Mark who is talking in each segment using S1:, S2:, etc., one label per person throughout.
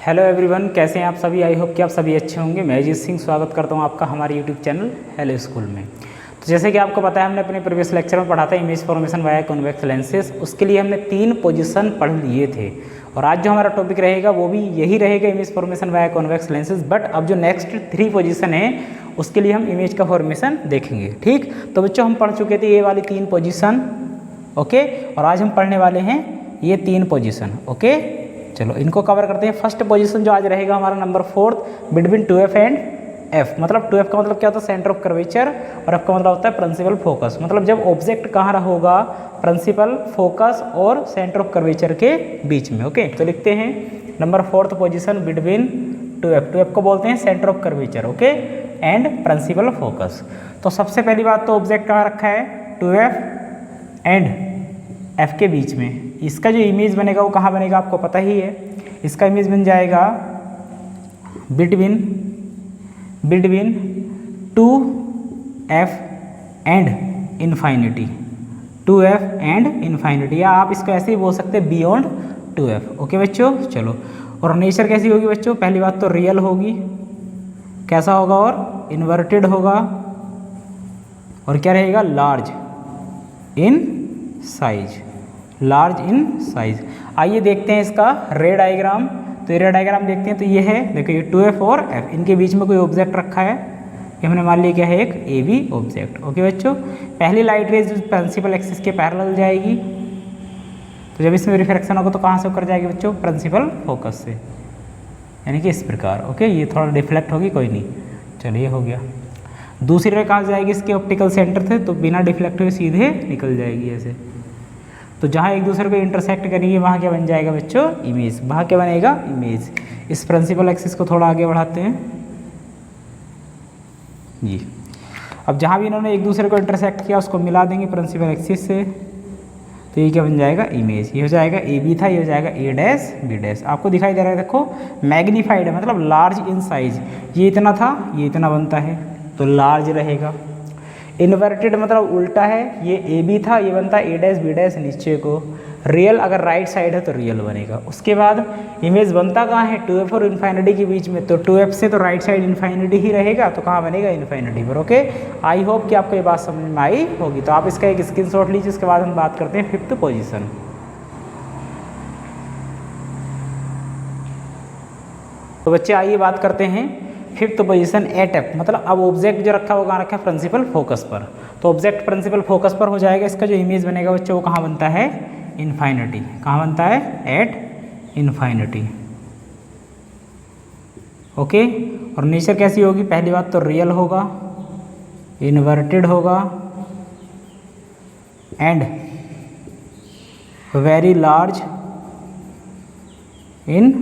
S1: Hello everyone, कैसे हैं आप सभी। आई होप कि आप सभी अच्छे होंगे। मैं अजीत सिंह स्वागत करता हूं आपका हमारे यूट्यूब चैनल हेलो स्कूल में। तो जैसे कि आपको पता है, हमने अपने प्रीवियस लेक्चर में पढ़ा था image formation via convex lenses. उसके लिए हमने 3 पोजीशन पढ़ लिए थे और आज जो हमारा टॉपिक रहेगा वो भी यही रहेगा, image formation via convex lenses. But अब जो नेक्स्ट 3 पोजीशन है उसके लिए हम इमेज का फॉर्मेशन देखेंगे। ठीक, तो बच्चों हम पढ़ चुके थे ये वाली 3 पोजीशन, ओके, और आज हम पढ़ने वाले हैं ये 3 पोजीशन, ओके। चलो इनको कवर करते हैं। फर्स्ट पोजीशन जो आज रहेगा हमारा number 4 between 2F and F। मतलब 2F का मतलब क्या होता है, सेंटर ऑफ कर्वेचर, और F का मतलब होता है प्रिंसिपल फोकस। मतलब जब ऑब्जेक्ट कहाँ होगा, प्रिंसिपल फोकस और सेंटर ऑफ कर्वेचर के बीच में, ओके। तो लिखते हैं number 4th position between 2F। 2F को बोलते हैं centre of curvature, okay, and principal focus. तो सबसे पहली बात तो ऑब्जेक्ट कहाँ रखा है, 2F एंड F के बीच में। इसका जो इमेज बनेगा वो कहाँ बनेगा, आपको पता ही है। इसका इमेज बन जाएगा between 2F and infinity, 2F and infinity, या आप इसको ऐसे ही बोल सकते हैं बियॉन्ड 2F, ओके बच्चों। चलो, और नेचर कैसी होगी बच्चों, पहली बात तो रियल होगी, कैसा होगा, और इन्वर्टेड होगा, और क्या रहेगा, large in size, large in size. आइए देखते हैं इसका रे डायग्राम। तो ये रे डायग्राम देखते हैं। तो ये है, देखो ये 2F और F, इनके बीच में कोई ऑब्जेक्ट रखा है। ये हमने मान लिया क्या है, एक AB ऑब्जेक्ट, ओके बच्चों। पहली लाइट रेज प्रिंसिपल एक्सिस के पैरेलल जाएगी, तो जब इसमें रिफ्रैक्शन होगा तो कहाँ से होकर जाएगी बच्चों, प्रिंसिपल फोकस से, यानी कि इस प्रकार, ओके। ये थोड़ा डिफ्लेक्ट होगी, कोई नहीं, चलिए हो गया। दूसरी रे कहाँ जाएगी, इसके ऑप्टिकल सेंटर से, तो बिना डिफ्लेक्ट हुए सीधे निकल जाएगी ऐसे। तो जहाँ एक दूसरे को इंटरसेक्ट करेंगे वहाँ क्या बन जाएगा बच्चों, इमेज। वहाँ क्या बनेगा, इमेज। इस प्रिंसिपल एक्सिस को थोड़ा आगे बढ़ाते हैं जी। अब जहाँ भी इन्होंने एक दूसरे को इंटरसेक्ट किया उसको मिला देंगे प्रिंसिपल एक्सिस से, तो ये क्या बन जाएगा, इमेज। ये हो जाएगा AB था, ये हो जाएगा A', B'। आपको दिखाई दे रहा है, देखो मैग्नीफाइड है, मतलब लार्ज इन साइज। ये इतना था, ये इतना बनता है, तो लार्ज रहेगा। इन्वर्टेड मतलब उल्टा है, ये AB था, ये बनता है A', B' नीचे को। रियल अगर राइट साइड है तो रियल बनेगा। उसके बाद इमेज बनता कहाँ है, 2F और इन्फाइनिटी के बीच में। तो 2F से तो राइट साइड इन्फाइनिटी ही रहेगा, तो कहाँ बनेगा, इन्फाइनिटी पर, ओके। आई होप कि आपको ये बात समझ में आई होगी। तो आप इसका एक स्क्रीनशॉट लीजिए, उसके बाद हम बात करते हैं 5th पोजीशन। तो बच्चे आइए बात करते हैं 5th पोजीशन एट F। मतलब अब ऑब्जेक्ट जो रखा है वो कहाँ रखा है, प्रिंसिपल फोकस पर। तो ऑब्जेक्ट प्रिंसिपल फोकस पर हो जाएगा। इसका जो इमेज बनेगा बच्चों वो कहाँ बनता है, इन्फाइनिटी। कहाँ बनता है, एट इन्फाइनिटी, ओके। और नेचर कैसी होगी, पहली बात तो रियल होगा, इन्वर्टेड होगा, and very large in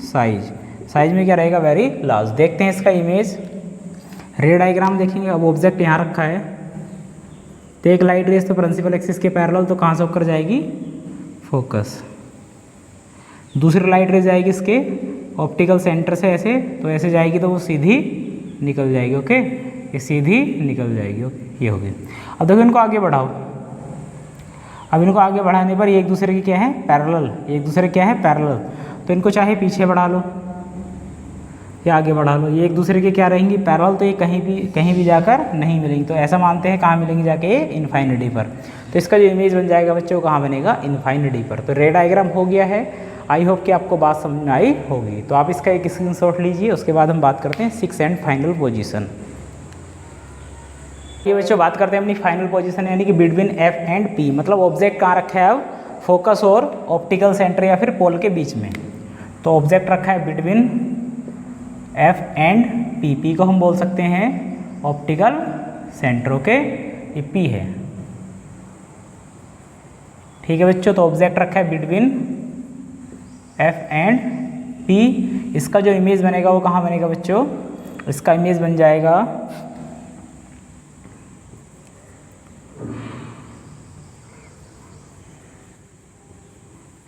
S1: size. Size में क्या रहेगा, वेरी लार्ज। देखते हैं इसका इमेज, रे डायग्राम देखेंगे। अब ऑब्जेक्ट यहाँ रखा है, तो एक लाइट रेस तो प्रिंसिपल एक्सिस के पैरेलल, तो कहाँ से होकर जाएगी, फोकस। दूसरी लाइट रेस जाएगी इसके ऑप्टिकल सेंटर से ऐसे, तो ऐसे जाएगी तो वो सीधी निकल जाएगी, ओके। ये सीधी निकल जाएगी, ओके। ये हो गई। अब देखो इनको आगे बढ़ाओ। अब इनको आगे बढ़ाने पर ये एक दूसरे की क्या है, पैरेलल, एक दूसरे क्या है, पैरेलल। तो इनको चाहे पीछे बढ़ा लो या आगे बढ़ा लो, ये एक दूसरे के क्या रहेंगी, पैरेलल। तो ये कहीं भी जाकर नहीं मिलेंगी। तो ऐसा मानते हैं कहाँ मिलेंगी, जाके इन्फाइनिटी पर। तो इसका जो इमेज बन जाएगा बच्चों कहाँ बनेगा, इन्फाइनिटी पर। तो रे डायग्राम हो गया है। आई होप कि आपको बात समझ में आई होगी। तो आप इसका एक स्क्रीनशॉट लीजिए, उसके बाद हम बात करते हैं 6th एंड फाइनल पोजीशन। ये बच्चों बात करते हैं अपनी फाइनल पोजीशन, यानी कि बिटवीन F एंड P। मतलब ऑब्जेक्ट कहाँ रखा है, अब फोकस और ऑप्टिकल सेंटर या फिर पोल के बीच में। तो ऑब्जेक्ट रखा है between F and P। P को हम बोल सकते हैं ऑप्टिकल सेंटर, ओके। ये P है, ठीक है बच्चों। तो ऑब्जेक्ट रखा है बिटवीन F एंड P। इसका जो इमेज बनेगा वो कहाँ बनेगा बच्चों, इसका इमेज बन जाएगा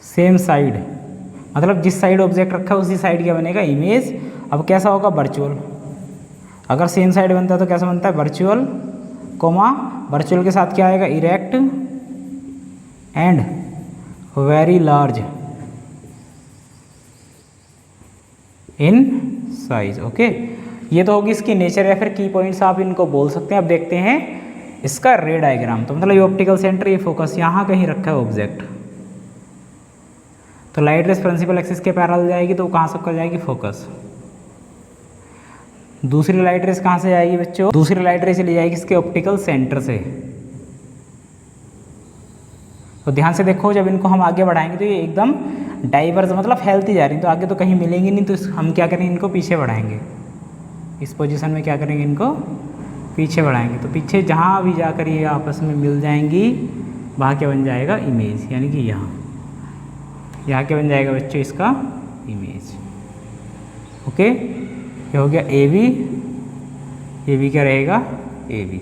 S1: सेम साइड। मतलब जिस साइड ऑब्जेक्ट रखा है उसी साइड क्या बनेगा, इमेज। अब कैसा होगा, वर्चुअल। अगर सेम साइड बनता है तो कैसा बनता है, वर्चुअल, कोमा वर्चुअल के साथ क्या आएगा, erect and very large in size. Okay, ये तो होगी इसकी नेचर या फिर की पॉइंट्स आप इनको बोल सकते हैं। अब देखते हैं इसका रे डायग्राम। तो मतलब ये ऑप्टिकल सेंटर, ये फोकस यहाँ कहीं रखा है ऑब्जेक्ट, तो लाइट रेस प्रिंसिपल एक्सिस के पैरेलल जाएगी तो कहाँ से जाएगी, फोकस। दूसरी लाइट रेस कहाँ से जाएगी बच्चों, दूसरी लाइट रेस चली जाएगी इसके ऑप्टिकल सेंटर से। तो ध्यान से देखो, जब इनको हम आगे बढ़ाएंगे तो ये एकदम डाइवर्स मतलब फैलती जा रही, तो आगे तो कहीं मिलेंगी नहीं, तो हम क्या करेंगे, इनको पीछे बढ़ाएंगे। इस पोजीशन में क्या करेंगे, इनको पीछे बढ़ाएंगे। तो पीछे जहाँ भी जाकर ये आपस में मिल जाएंगी, वहाँ क्या बन जाएगा, इमेज। यानी कि यहाँ क्या बन जाएगा बच्चों, इसका इमेज। ओके, ये हो गया ए बी, ये भी क्या रहेगा, ए बी।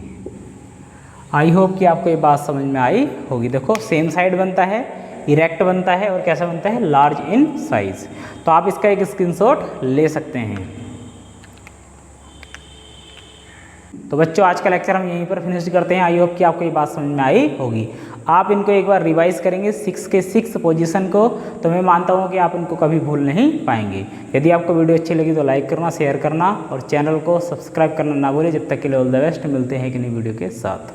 S1: आई होप कि आपको ये बात समझ में आई होगी। देखो सेम साइड बनता है, इरेक्ट बनता है और कैसा बनता है, लार्ज इन साइज। तो आप इसका एक स्क्रीनशॉट ले सकते हैं। तो बच्चों आज का लेक्चर हम यहीं पर फिनिश करते हैं। आई होप कि आपको ये बात समझ में आई होगी। आप इनको एक बार रिवाइज करेंगे 6 के 6 पोजीशन को, तो मैं मानता हूँ कि आप इनको कभी भूल नहीं पाएंगे। यदि आपको वीडियो अच्छी लगी तो लाइक करना, शेयर करना और चैनल को सब्सक्राइब करना ना भूलें। जब तक के लिए ऑल द बेस्ट, मिलते हैं एक नई वीडियो के साथ।